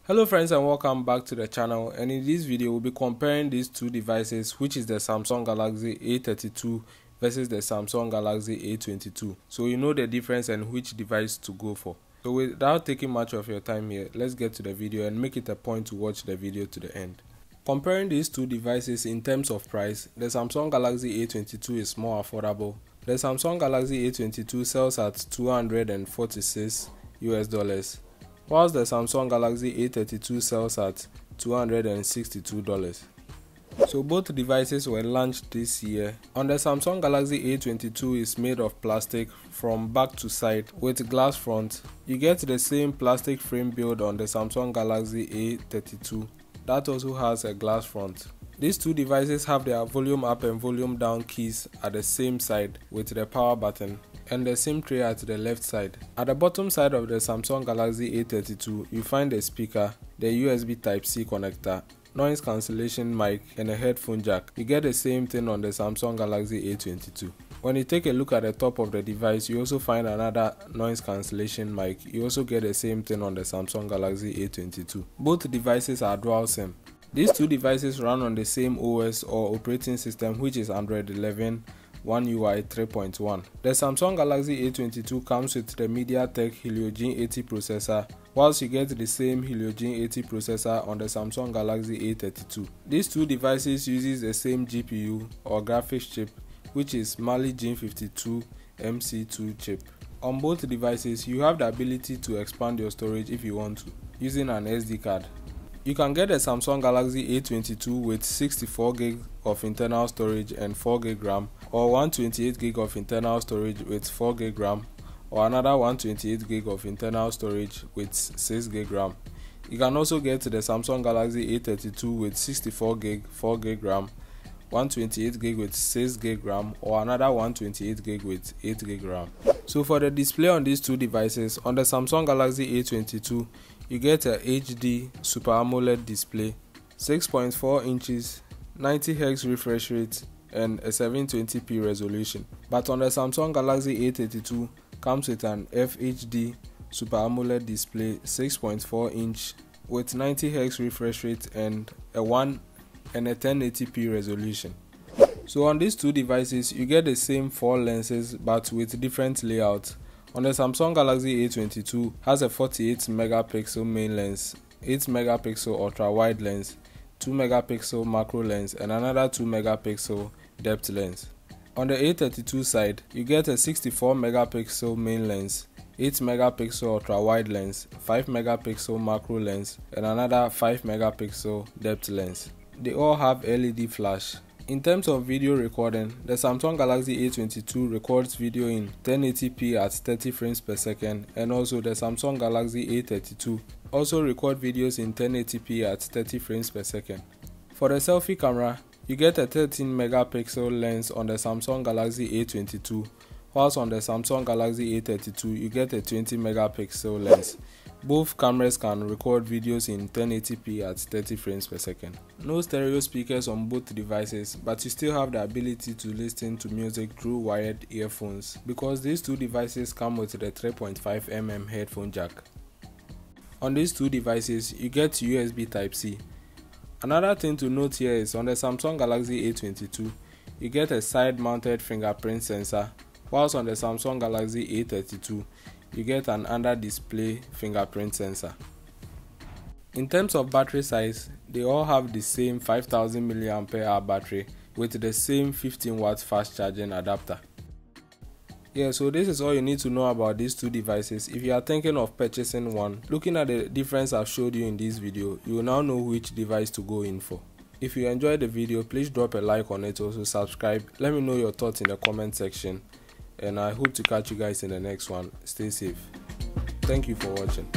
Hello friends and welcome back to the channel, and in this video we'll be comparing these two devices, which is the Samsung Galaxy A32 versus the Samsung Galaxy A22, so you know the difference and which device to go for. So without taking much of your time here, let's get to the video and make it a point to watch the video to the end. Comparing these two devices in terms of price, the Samsung Galaxy A22 is more affordable. The Samsung Galaxy A22 sells at $246 US, whilst the Samsung Galaxy A32 sells at $262. So both devices were launched this year. On the Samsung Galaxy A22 is made of plastic from back to side with glass front. You get the same plastic frame build on the Samsung Galaxy A32 that also has a glass front. These two devices have their volume up and volume down keys at the same side with the power button, and the same tray at the left side. At the bottom side of the Samsung Galaxy A32, you find a speaker, the USB Type-C connector, noise cancellation mic, and a headphone jack. You get the same thing on the Samsung Galaxy A22. When you take a look at the top of the device, you also find another noise cancellation mic. You also get the same thing on the Samsung Galaxy A22. Both devices are dual SIM. These two devices run on the same OS or operating system, which is Android 11 One UI 3.1. The Samsung Galaxy A22 comes with the MediaTek Helio G80 processor, whilst you get the same Helio G80 processor on the Samsung Galaxy A32. These two devices uses the same GPU or graphics chip, which is Mali Gen52 MC2 chip. On both devices, you have the ability to expand your storage if you want to, using an SD card. You can get a Samsung Galaxy A22 with 64GB of internal storage and 4GB RAM, or 128GB of internal storage with 4GB RAM, or another 128GB of internal storage with 6GB RAM. You can also get the Samsung Galaxy A32 with 64GB, 4GB RAM, 128GB with 6GB RAM, or another 128GB with 8GB RAM. So for the display on these two devices, on the Samsung Galaxy A22, you get a HD Super AMOLED display, 6.4 inches, 90Hz refresh rate, and a 720p resolution. But on the Samsung Galaxy A32 comes with an FHD Super AMOLED display, 6.4 inch, with 90Hz refresh rate and a 1080p resolution. So on these two devices, you get the same 4 lenses but with different layouts. On the Samsung Galaxy A22 has a 48 megapixel main lens, 8 megapixel ultra wide lens, 2 megapixel macro lens, and another 2 megapixel depth lens. On the A32 side, you get a 64 megapixel main lens, 8 megapixel ultra wide lens, 5 megapixel macro lens, and another 5 megapixel depth lens. They all have LED flash. In terms of video recording, the Samsung Galaxy A22 records video in 1080p at 30 frames per second, and also the Samsung Galaxy A32 also record videos in 1080p at 30 frames per second. For the selfie camera, you get a 13 megapixel lens on the Samsung Galaxy A22, whilst on the Samsung Galaxy A32 you get a 20 megapixel lens. Both cameras can record videos in 1080p at 30 frames per second. No stereo speakers on both devices, but you still have the ability to listen to music through wired earphones because these two devices come with the 3.5mm headphone jack. On these two devices, you get USB Type-C. Another thing to note here is on the Samsung Galaxy A22, you get a side-mounted fingerprint sensor, whilst on the Samsung Galaxy A32, you get an under-display fingerprint sensor. In terms of battery size, they all have the same 5000 mAh battery with the same 15W fast charging adapter. Yeah, so this is all you need to know about these two devices. If you are thinking of purchasing one, looking at the difference I've showed you in this video, you will now know which device to go in for. If you enjoyed the video, please drop a like on it, also subscribe. Let me know your thoughts in the comment section, and I hope to catch you guys in the next one. Stay safe. Thank you for watching.